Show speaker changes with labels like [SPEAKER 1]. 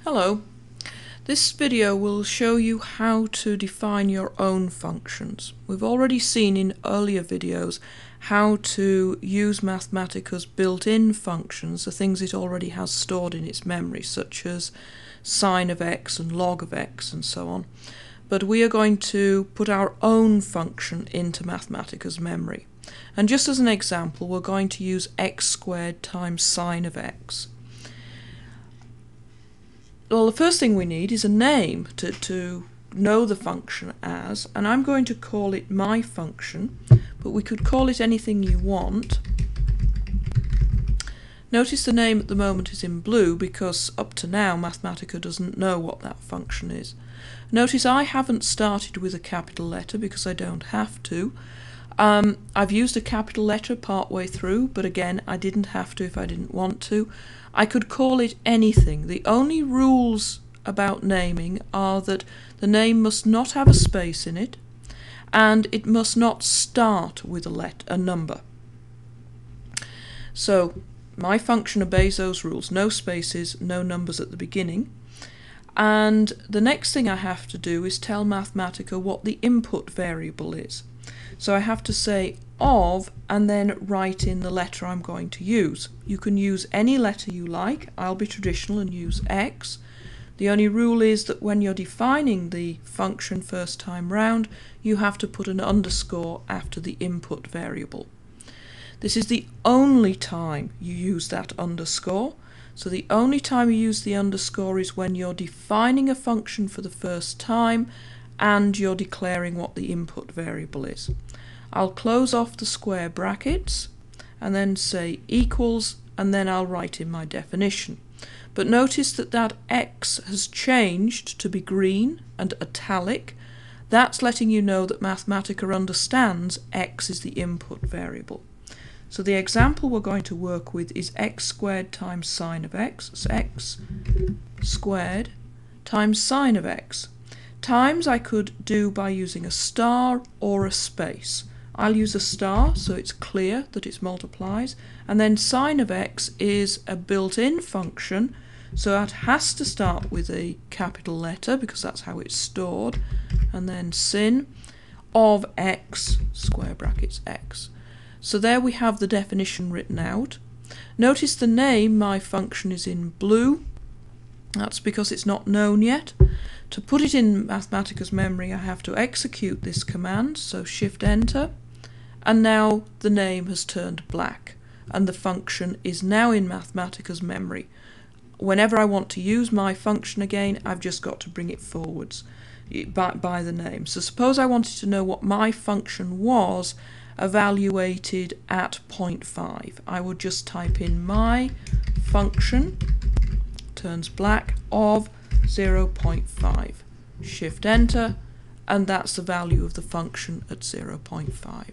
[SPEAKER 1] Hello. This video will show you how to define your own functions. We've already seen in earlier videos how to use Mathematica's built-in functions, the things it already has stored in its memory, such as sine of x and log of x and so on. But we are going to put our own function into Mathematica's memory. And just as an example, we're going to use x squared times sine of x. Well, the first thing we need is a name to know the function as, and I'm going to call it my function, but we could call it anything you want. Notice the name at the moment is in blue because up to now Mathematica doesn't know what that function is. Notice I haven't started with a capital letter because I don't have to. I've used a capital letter part way through, but again I didn't have to if I didn't want to. I could call it anything. The only rules about naming are that the name must not have a space in it and it must not start with a number. So my function obeys those rules: no spaces, no numbers at the beginning. And the next thing I have to do is tell Mathematica what the input variable is. So I have to say of and then write in the letter I'm going to use. You can use any letter you like. I'll be traditional and use x. The only rule is that when you're defining the function first time round, you have to put an underscore after the input variable. This is the only time you use that underscore. So the only time you use the underscore is when you're defining a function for the first time and you're declaring what the input variable is. I'll close off the square brackets and then say equals, and then I'll write in my definition. But notice that that x has changed to be green and italic. That's letting you know that Mathematica understands x is the input variable. So the example we're going to work with is x squared times sine of x. So x squared times sine of x. Times I could do by using a star or a space. I'll use a star so it's clear that it multiplies, and then sine of x is a built-in function, so that has to start with a capital letter because that's how it's stored, and then sin of x, square brackets x. So there we have the definition written out. Notice the name, my function, is in blue. That's because it's not known yet. To put it in Mathematica's memory, I have to execute this command, so Shift Enter, and now the name has turned black, and the function is now in Mathematica's memory. Whenever I want to use my function again, I've just got to bring it forwards by the name. So suppose I wanted to know what my function was evaluated at 0.5. I would just type in my function, turns black, of 0.5. Shift Enter, and that's the value of the function at 0.5.